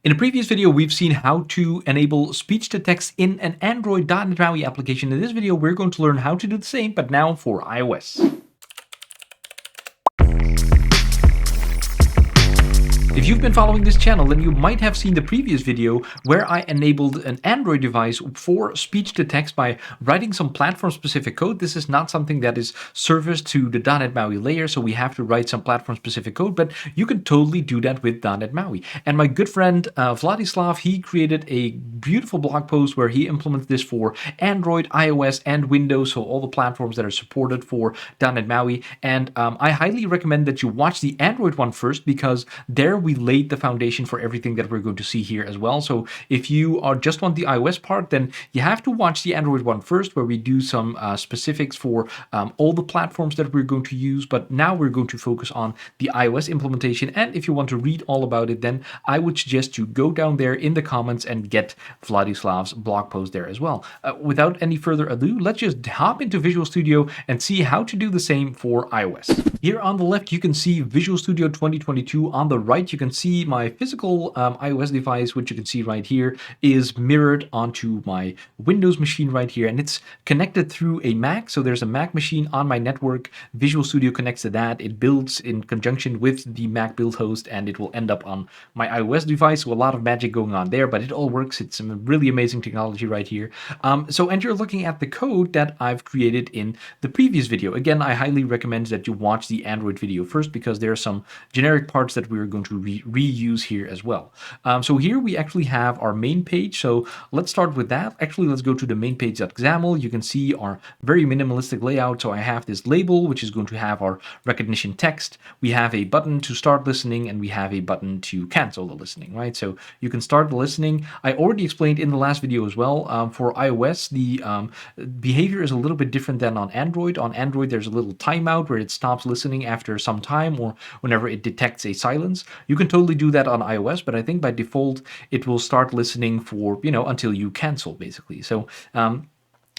In a previous video, we've seen how to enable speech-to-text in an Android .NET MAUI application. In this video, we're going to learn how to do the same, but now for iOS. If you've been following this channel, then you might have seen the previous video where I enabled an Android device for speech-to-text by writing some platform-specific code. This is not something that is serviced to the .NET MAUI layer, so we have to write some platform-specific code, but you can totally do that with .NET MAUI. And my good friend Vladislav, he created a beautiful blog post where he implements this for Android, iOS, and Windows, so all the platforms that are supported for .NET MAUI. And I highly recommend that you watch the Android one first, because there we laid the foundation for everything that we're going to see here as well. So if you are just want the iOS part, then you have to watch the Android one first, where we do some specifics for all the platforms that we're going to use. But now we're going to focus on the iOS implementation. And if you want to read all about it, then I would suggest you go down there in the comments and get Vladislav's blog post there as well. Without any further ado, let's just hop into Visual Studio and see how to do the same for iOS. Here on the left, you can see Visual Studio 2022. On the right, you can see my physical iOS device, which you can see right here, is mirrored onto my Windows machine right here, and it's connected through a Mac. So there's a Mac machine on my network. Visual Studio connects to that. It builds in conjunction with the Mac build host, and it will end up on my iOS device. So a lot of magic going on there, but it all works. It's some really amazing technology right here. And you're looking at the code that I've created in the previous video. Again, I highly recommend that you watch the Android video first, because there are some generic parts that we're going to reuse here as well. So here we actually have our main page. So let's start with that. Actually, let's go to the main page.xaml. You can see our very minimalistic layout. So I have this label, which is going to have our recognition text. We have a button to start listening, and we have a button to cancel the listening, right? So you can start the listening. I already explained in the last video as well. For iOS, the behavior is a little bit different than on Android. On Android, there's a little timeout where it stops listening after some time, or whenever it detects a silence. You can totally do that on iOS, but I think by default it will start listening for, until you cancel, basically. So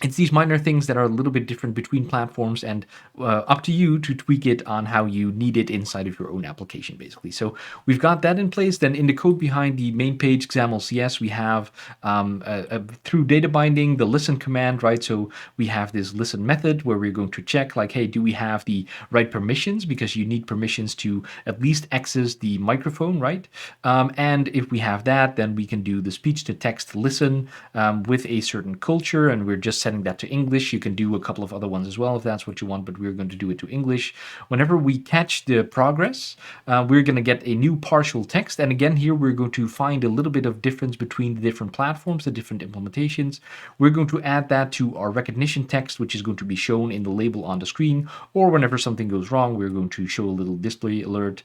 it's these minor things that are a little bit different between platforms, and up to you to tweak it on how you need it inside of your own application, basically. So we've got that in place. Then in the code behind the main page XAML CS, we have through data binding, the listen command, right? So we have this listen method where we're going to check, like, hey, do we have the right permissions? Because you need permissions to at least access the microphone, right? And if we have that, then we can do the speech to text listen with a certain culture, and we're just setting that to English. You can do a couple of other ones as well if that's what you want, but we're going to do it to English. Whenever we catch the progress, we're going to get a new partial text. And again, here we're going to find a little bit of difference between the different platforms, the different implementations. We're going to add that to our recognition text, which is going to be shown in the label on the screen, or whenever something goes wrong, we're going to show a little display alert.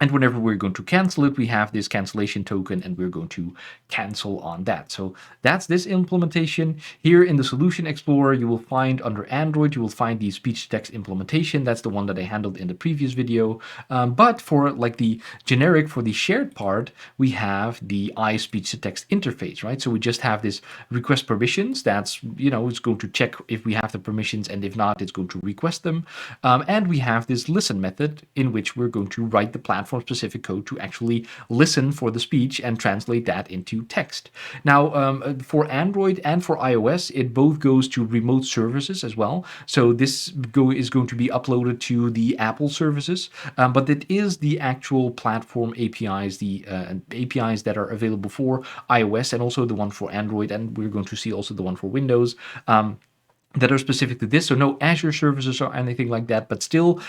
And whenever we're going to cancel it, we have this cancellation token, and we're going to cancel on that. So that's this implementation. Here in the Solution Explorer, you will find under Android, you will find the speech-to-text implementation. That's the one that I handled in the previous video. But for like the generic, for the shared part, we have the iSpeech-to-text interface, right? So we just have this request permissions. That's, it's going to check if we have the permissions, and if not, it's going to request them. And we have this listen method in which we're going to write the platform specific code to actually listen for the speech and translate that into text. Now, for Android and for iOS, it both goes to remote services as well. So this is going to be uploaded to the Apple services, but it is the actual platform APIs, the APIs that are available for iOS, and also the one for Android, and we're going to see also the one for Windows. That are specific to this, so no Azure services or anything like that, but still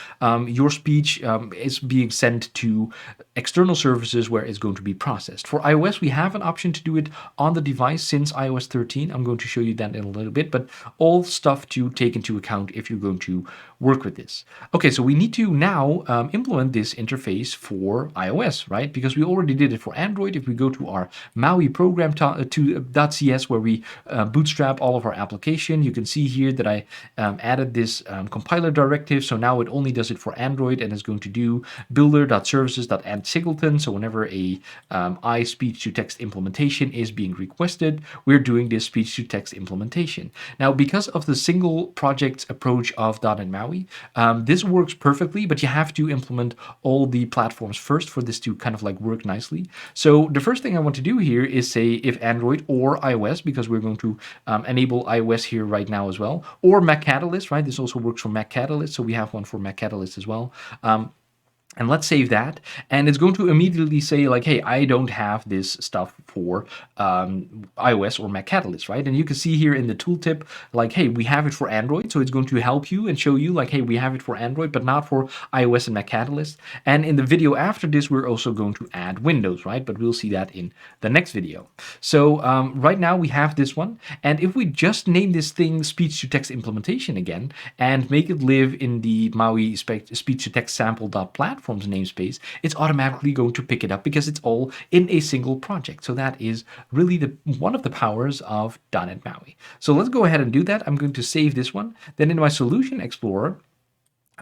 your speech is being sent to external services where it's going to be processed. For iOS, we have an option to do it on the device since iOS 13. I'm going to show you that in a little bit, but all stuff to take into account if you're going to work with this. Okay, so we need to now implement this interface for iOS, right? Because we already did it for Android. If we go to our MAUI program .cs, where we bootstrap all of our application, you can see here that I added this compiler directive. So now it only does it for Android, and is going to do builder.services.add singleton. So whenever a iSpeech-to-text implementation is being requested, we're doing this speech-to-text implementation. Now, because of the single project approach of .NET MAUI, MAUI. This works perfectly, but you have to implement all the platforms first for this to kind of like work nicely. So the first thing I want to do here is say if Android or iOS, because we're going to enable iOS here right now as well, or Mac Catalyst, right? This also works for Mac Catalyst, so we have one for Mac Catalyst as well. And let's save that. And it's going to immediately say like, hey, I don't have this stuff for iOS or Mac Catalyst, right? And you can see here in the tooltip, like, hey, we have it for Android. So it's going to help you and show you like, hey, we have it for Android, but not for iOS and Mac Catalyst. And in the video after this, we're also going to add Windows, right? But we'll see that in the next video. So right now we have this one. And if we just name this thing speech-to-text implementation again and make it live in the MAUI speech-to-text sample.platforms namespace, it's automatically going to pick it up because it's all in a single project. So that is really one of the powers of .NET MAUI. So let's go ahead and do that. I'm going to save this one. Then in my Solution Explorer,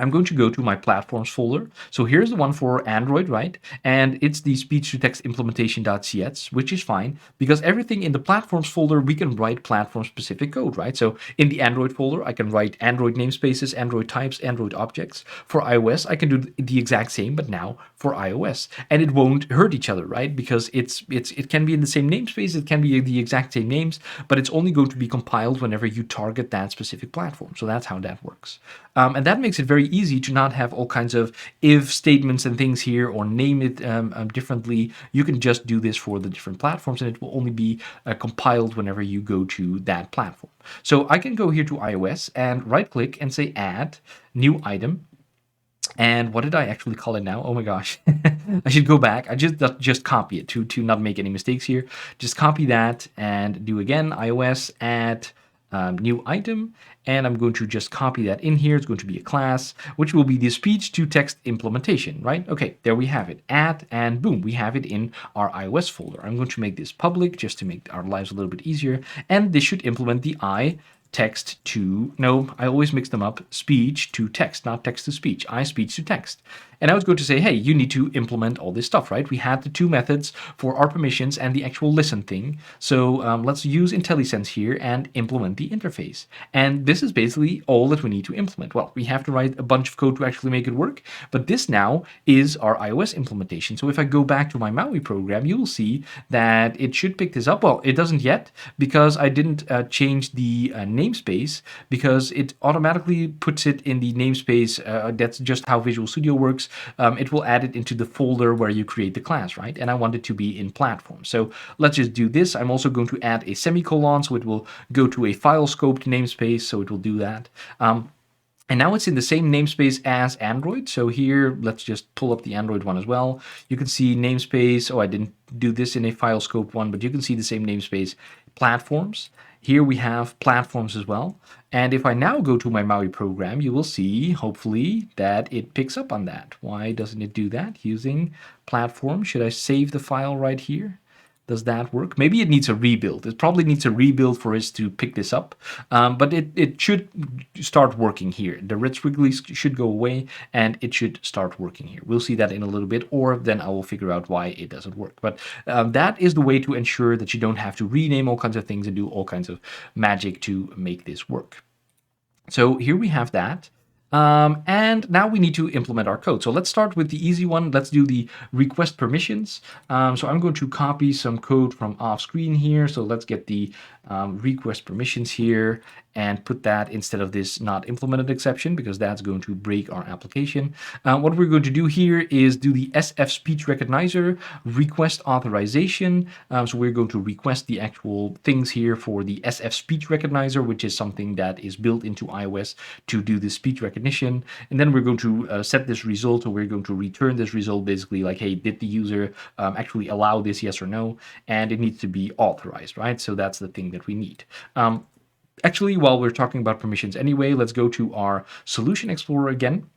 I'm going to go to my platforms folder. So here's the one for Android, right? And it's the speech-to-text implementation.cs, which is fine because everything in the platforms folder, we can write platform-specific code, right? So in the Android folder, I can write Android namespaces, Android types, Android objects. For iOS, I can do the exact same, but now for iOS. And it won't hurt each other, right? Because it can be in the same namespace, it can be the exact same names, but it's only going to be compiled whenever you target that specific platform. So that's how that works. And that makes it very easy to not have all kinds of if statements and things here or name it differently. You can just do this for the different platforms and it will only be compiled whenever you go to that platform. So I can go here to iOS and right click and say add new item. And what did I actually call it now? Oh my gosh, I should go back. I just copy it to not make any mistakes here. Just copy that and do again, iOS add new item, and I'm going to just copy that in here. It's going to be a class, which will be the speech-to-text implementation, right? Okay, there we have it. Add, and boom, we have it in our iOS folder. I'm going to make this public just to make our lives a little bit easier, and this should implement the text to, no, I always mix them up, speech to text, not text to speech, speech to text. And I was going to say, hey, you need to implement all this stuff, right? We had the two methods for our permissions and the actual listen thing. So let's use IntelliSense here and implement the interface. And this is basically all that we need to implement. Well, we have to write a bunch of code to actually make it work, but this now is our iOS implementation. So if I go back to my MAUI program, you will see that it should pick this up. Well, it doesn't yet because I didn't change the namespace, because it automatically puts it in the namespace. That's just how Visual Studio works. It will add it into the folder where you create the class, right? And I want it to be in platform. So let's just do this. I'm also going to add a semicolon, so it will go to a file scoped namespace, so it will do that. And now it's in the same namespace as Android. So here, let's just pull up the Android one as well. You can see namespace. Oh, I didn't do this in a file scope one, but you can see the same namespace, platforms. Here we have platforms as well. And if I now go to my MAUI program, you will see, hopefully, that it picks up on that. Why doesn't it do that? Using platform. Should I save the file right here? Does that work? Maybe it needs a rebuild. It probably needs a rebuild for us to pick this up, but it should start working here. The red squigglies should go away and it should start working here. We'll see that in a little bit, or then I will figure out why it doesn't work. But that is the way to ensure that you don't have to rename all kinds of things and do all kinds of magic to make this work. So here we have that. And now we need to implement our code. So let's start with the easy one. Let's do the request permissions. So I'm going to copy some code from off screen here. So let's get the request permissions here and put that instead of this not implemented exception, because that's going to break our application. What we're going to do here is do the SF speech recognizer request authorization. So we're going to request the actual things here for the SF speech recognizer, which is something that is built into iOS to do the speech recognition. And then we're going to set this result, or we're going to return this result basically like, hey, did the user actually allow this, yes or no? And it needs to be authorized, right? So that's the thing that we need. Actually, while we're talking about permissions anyway, let's go to our Solution Explorer again.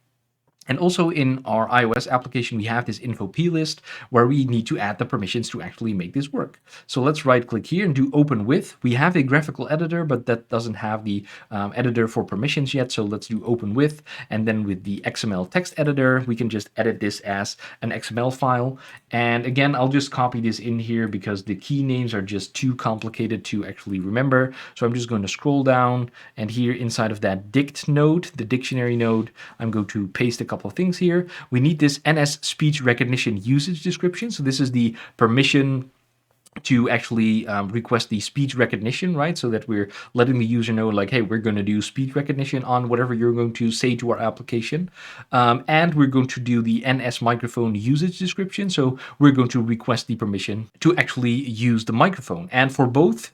And also in our iOS application, we have this info.plist where we need to add the permissions to actually make this work. So let's right click here and do open with. We have a graphical editor, but that doesn't have the editor for permissions yet. So let's do open with. And then with the XML text editor, we can just edit this as an XML file. And again, I'll just copy this in here because the key names are just too complicated to actually remember. So I'm just going to scroll down, and here inside of that dict node, the dictionary node, I'm going to paste a couple of things here. We need this NS speech recognition usage description. So this is the permission to actually request the speech recognition, right? So that we're letting the user know, like, hey, we're going to do speech recognition on whatever you're going to say to our application. And we're going to do the NS microphone usage description. So we're going to request the permission to actually use the microphone. And for both,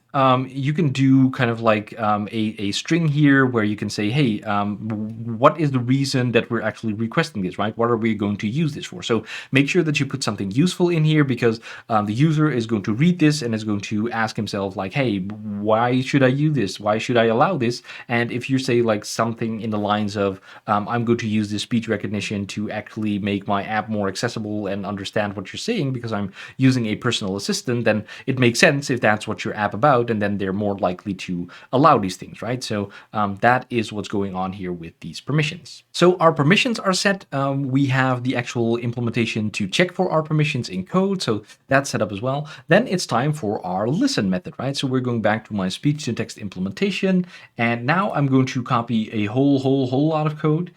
you can do kind of like a string here where you can say, hey, what is the reason that we're actually requesting this, right? What are we going to use this for? So make sure that you put something useful in here, because the user is going to read this and is going to ask himself like, hey, why should I use this? Why should I allow this? And if you say like something in the lines of, I'm going to use this speech recognition to actually make my app more accessible and understand what you're saying because I'm using a personal assistant, then it makes sense if that's what your app about, and then they're more likely to allow these things, right? So that is what's going on here with these permissions. So our permissions are set. We have the actual implementation to check for our permissions in code, so that's set up as well. Then it's time for our listen method, right? So we're going back to my speech to text implementation, and now I'm going to copy a whole lot of code.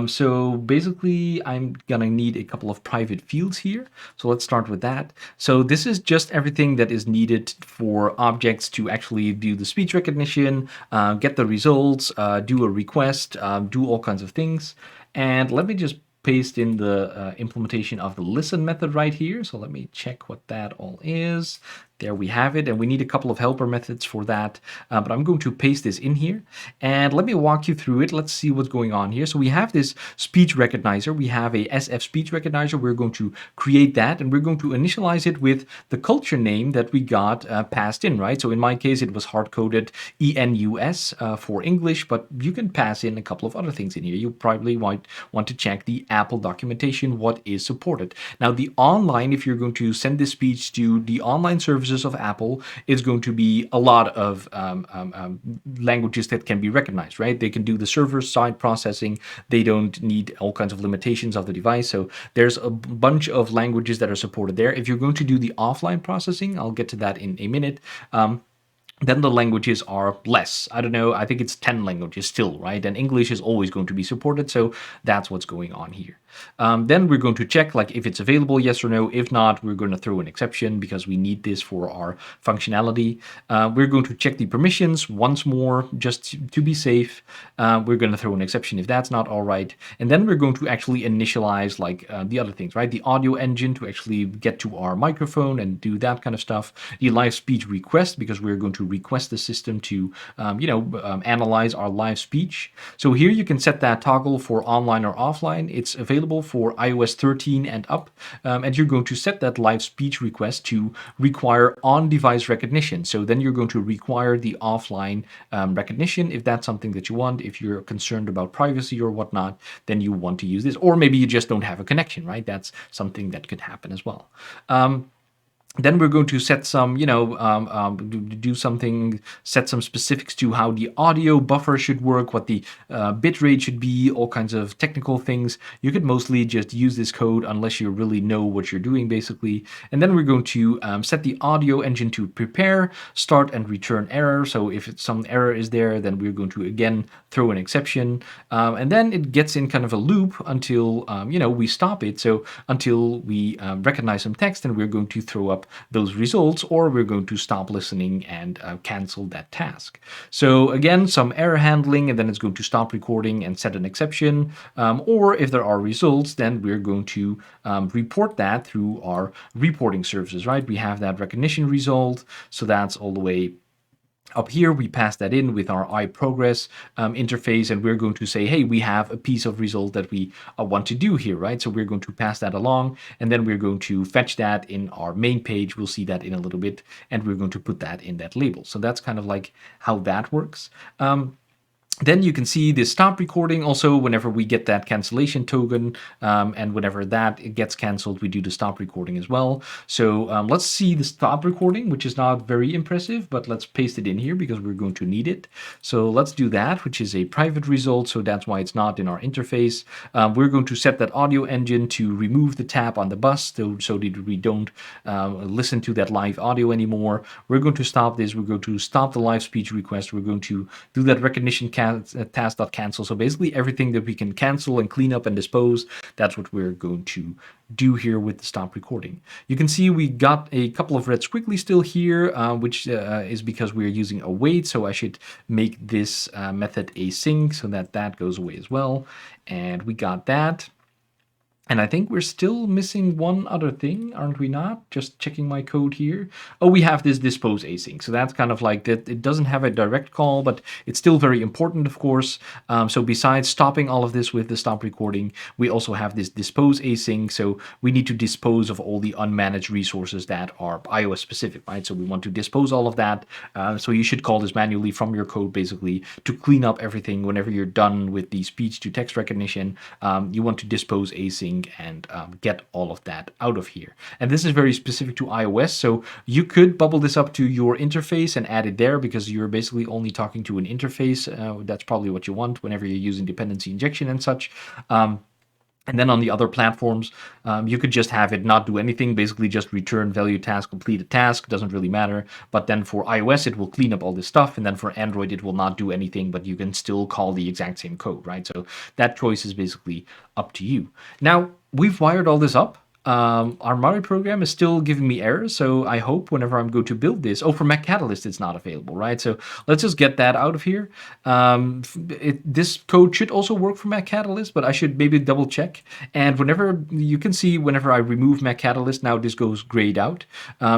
So basically, I'm gonna need a couple of private fields here. So let's start with that. So this is just everything that is needed for objects to actually do the speech recognition, get the results, do a request, do all kinds of things. And let me just paste in the implementation of the listen method right here. So let me check what that all is. There we have it, and we need a couple of helper methods for that, but I'm going to paste this in here, and let me walk you through it. Let's see what's going on here. So we have this speech recognizer. We have a SF speech recognizer. We're going to create that, and we're going to initialize it with the culture name that we got passed in, right? So in my case, it was hard-coded ENUS for English, but you can pass in a couple of other things in here. You probably might want to check the Apple documentation, what is supported. Now, the online, if you're going to send this speech to the online service of Apple, is going to be a lot of languages that can be recognized, right? They can do the server-side processing. They don't need all kinds of limitations of the device. So there's a bunch of languages that are supported there. If you're going to do the offline processing, I'll get to that in a minute. Then the languages are less. I don't know, I think it's 10 languages still, right? And English is always going to be supported, so that's what's going on here. Then we're going to check like if it's available, yes or no. If not, we're going to throw an exception because we need this for our functionality. We're going to check the permissions once more just to be safe. We're going to throw an exception if that's not all right. And then we're going to actually initialize like the other things, right? The audio engine to actually get to our microphone and do that kind of stuff. The live speech request, because we're going to request the system to, analyze our live speech. So here you can set that toggle for online or offline. It's available for iOS 13 and up, and you're going to set that live speech request to require on-device recognition. So then you're going to require the offline recognition if that's something that you want. If you're concerned about privacy or whatnot, then you want to use this. Or maybe you just don't have a connection, right? That's something that could happen as well. Then we're going to set some, do something, set some specifics to how the audio buffer should work, what the bit rate should be, all kinds of technical things. You could mostly just use this code unless you really know what you're doing, basically. And then we're going to set the audio engine to prepare, start, and return error. So if some error is there, then we're going to, again, throw an exception. And then it gets in kind of a loop until, we stop it. So until we recognize some text, and we're going to throw up those results, or we're going to stop listening and cancel that task. So again, some error handling, and then it's going to stop recording and set an exception. Or if there are results, then we're going to report that through our reporting services, right? We have that recognition result. So that's all the way up here. We pass that in with our iProgress interface, and we're going to say, hey, we have a piece of result that we want to do here, right? So we're going to pass that along, and then we're going to fetch that in our main page. We'll see that in a little bit, and we're going to put that in that label. So that's kind of like how that works. Then you can see the stop recording also whenever we get that cancellation token, and whenever that gets canceled, we do the stop recording as well. So let's see the stop recording, which is not very impressive, but let's paste it in here because we're going to need it. So let's do that, which is a private result, so that's why it's not in our interface. We're going to set that audio engine to remove the tap on the bus so that we don't listen to that live audio anymore. We're going to stop this. We're going to stop the live speech request. We're going to do that recognition task.cancel. So basically everything that we can cancel and clean up and dispose, that's what we're going to do here with the stop recording. You can see we got a couple of red squiggly still here, which is because we're using await. So I should make this method async so that that goes away as well. And we got that. And I think we're still missing one other thing, aren't we not? Just checking my code here. Oh, we have this dispose async. So that's kind of like that. It doesn't have a direct call, but it's still very important, of course. So besides stopping all of this with the stop recording, we also have this dispose async. So we need to dispose of all the unmanaged resources that are iOS specific, right? So we want to dispose all of that. So you should call this manually from your code, basically, to clean up everything. Whenever you're done with the speech to text recognition, you want to dispose async and get all of that out of here. And this is very specific to iOS, so you could bubble this up to your interface and add it there because you're basically only talking to an interface. That's probably what you want whenever you're using dependency injection and such. And then on the other platforms, you could just have it not do anything, basically just return value task, complete a task, doesn't really matter. But then for iOS, it will clean up all this stuff. And then for Android, it will not do anything, but you can still call the exact same code, right? So that choice is basically up to you. Now, we've wired all this up. Our Maui program is still giving me errors, so I hope whenever I'm going to build this, for Mac Catalyst it's not available, right? So let's just get that out of here. This code should also work for Mac Catalyst, but I should maybe double check. And whenever you can see, whenever I remove Mac Catalyst, now this goes grayed out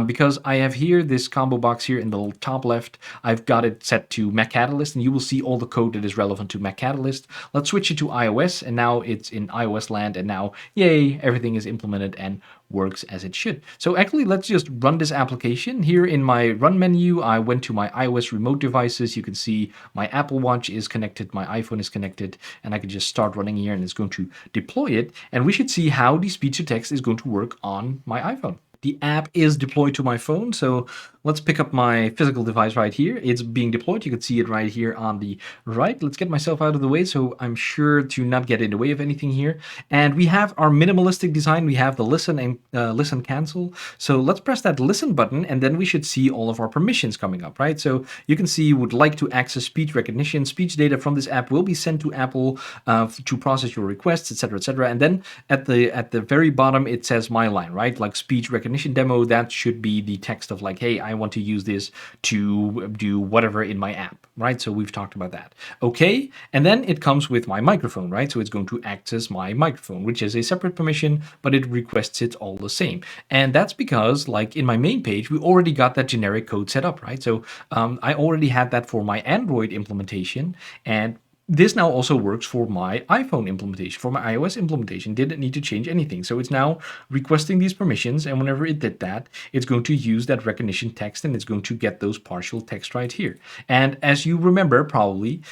because I have here this combo box here in the top left. I've got it set to Mac Catalyst, and you will see all the code that is relevant to Mac Catalyst. Let's switch it to iOS, and now it's in iOS land, and now, yay, everything is implemented and works as it should. So actually, let's just run this application. Here in my run menu, I went to my iOS remote devices. You can see my Apple Watch is connected, my iPhone is connected, and I can just start running here and it's going to deploy it. And we should see how the speech to text is going to work on my iPhone. The app is deployed to my phone, so let's pick up my physical device right here. It's being deployed. You can see it right here on the right. Let's get myself out of the way so I'm sure to not get in the way of anything here. And we have our minimalistic design. We have the listen and listen cancel. So let's press that listen button, and then we should see all of our permissions coming up, right? So you can see would like to access speech recognition. Speech data from this app will be sent to Apple to process your requests, etc., etc. And then at the very bottom, it says my line, right? Like speech recognition demo, that should be the text of like, hey, I want to use this to do whatever in my app, right? So we've talked about that. Okay, and then it comes with my microphone, right? So it's going to access my microphone, which is a separate permission, but it requests it all the same. And that's because, like in my main page, we already got that generic code set up, right? So I already had that for my Android implementation, and this now also works for my iPhone implementation. For my iOS implementation, didn't need to change anything. So it's now requesting these permissions, and whenever it did that, it's going to use that recognition text, and it's going to get those partial text right here. And as you remember, probably,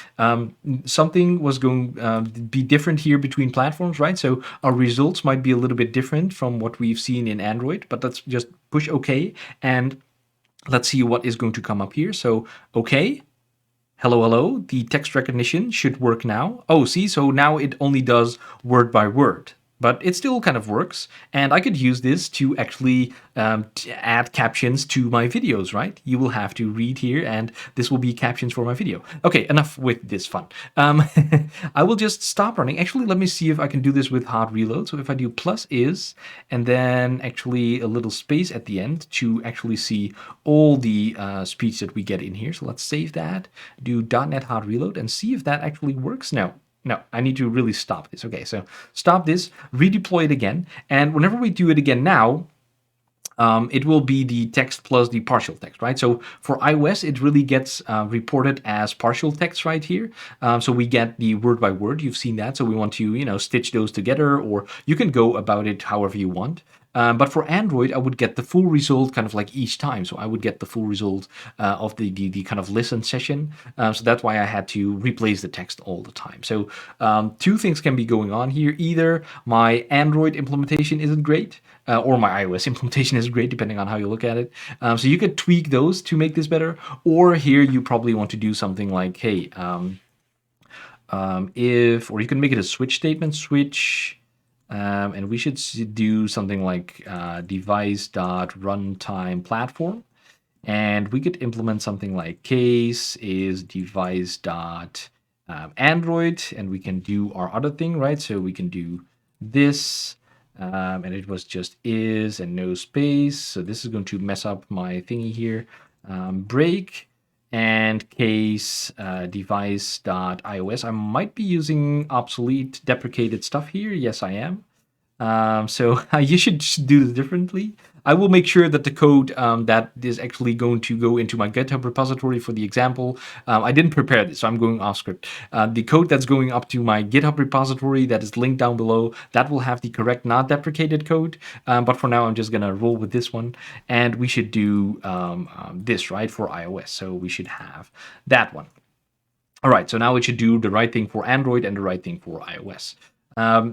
something was going to be different here between platforms, right? So our results might be a little bit different from what we've seen in Android, but let's just push OK, and let's see what is going to come up here. So, OK. Hello, hello, the text recognition should work now. Oh, see, so now it only does word by word, but it still kind of works. And I could use this to actually add captions to my videos, right? You will have to read here, and this will be captions for my video. Okay, enough with this fun. I will just stop running. Actually, let me see if I can do this with hard reload. So if I do +is, and then actually a little space at the end to actually see all the speech that we get in here. So let's save that, do .NET hard reload, and see if that actually works now. No, I need to really stop this. Okay, so stop this, redeploy it again, and whenever we do it again now, it will be the text plus the partial text, right? So for iOS, it really gets reported as partial text right here. So we get the word by word. You've seen that. So we want to, stitch those together, or you can go about it however you want. But for Android, I would get the full result kind of like each time. So I would get the full result of the kind of listen session. So that's why I had to replace the text all the time. So two things can be going on here. Either my Android implementation isn't great, or my iOS implementation is great, depending on how you look at it. So you could tweak those to make this better. Or here you probably want to do something like, hey, or you can make it a switch statement, switch, and we should do something like device.runtime platform. And we could implement something like case is device.android, and we can do our other thing, right? So we can do this, and it was just is and no space. So this is going to mess up my thingy here. Break and case device.ios. I might be using obsolete deprecated stuff here. Yes, I am. So you should do this differently. I will make sure that the code that is actually going to go into my GitHub repository for the example. I didn't prepare this, so I'm going off script. The code that's going up to my GitHub repository that is linked down below, that will have the correct not deprecated code. But for now, I'm just going to roll with this one. And we should do this, right, for iOS. So we should have that one. All right, so now it should do the right thing for Android and the right thing for iOS.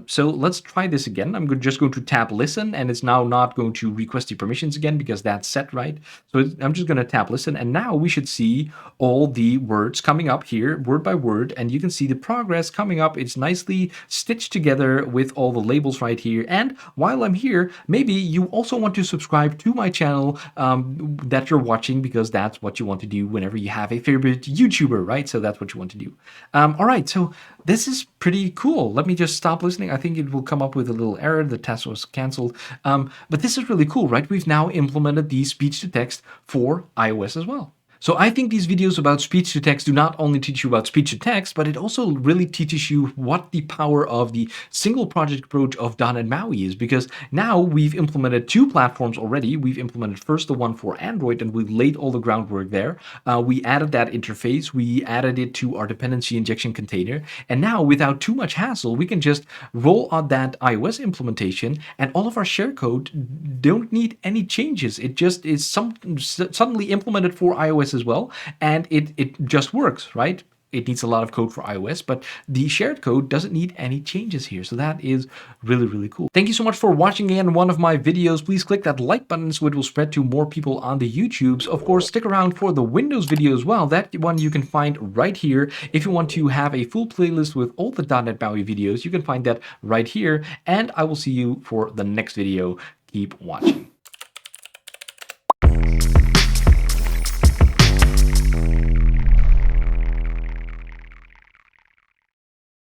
So let's try this again. I'm just going to tap listen, and it's now not going to request the permissions again because that's set, right? So I'm just going to tap listen, and now we should see all the words coming up here, word by word, and you can see the progress coming up. It's nicely stitched together with all the labels right here. And while I'm here, maybe you also want to subscribe to my channel that you're watching, because that's what you want to do whenever you have a favorite YouTuber, right? So that's what you want to do. All right, so this is pretty cool. Let me just stop listening. I think it will come up with a little error. The test was canceled. But this is really cool, right? We've now implemented the speech to text for iOS as well. So I think these videos about speech to text do not only teach you about speech to text, but it also really teaches you what the power of the single project approach of .NET MAUI is, because now we've implemented two platforms already. We've implemented first the one for Android, and we've laid all the groundwork there. We added that interface, we added it to our dependency injection container, and now without too much hassle, we can just roll out that iOS implementation, and all of our share code don't need any changes. It just is suddenly implemented for iOS as well, and it just works, right? It needs a lot of code for iOS, but the shared code doesn't need any changes here. So that is really, really cool. Thank you so much for watching again one of my videos. Please click that like button so it will spread to more people on the YouTubes. Of course, stick around for the Windows video as well. That one you can find right here. If you want to have a full playlist with all the .NET MAUI videos, you can find that right here. And I will see you for the next video. Keep watching.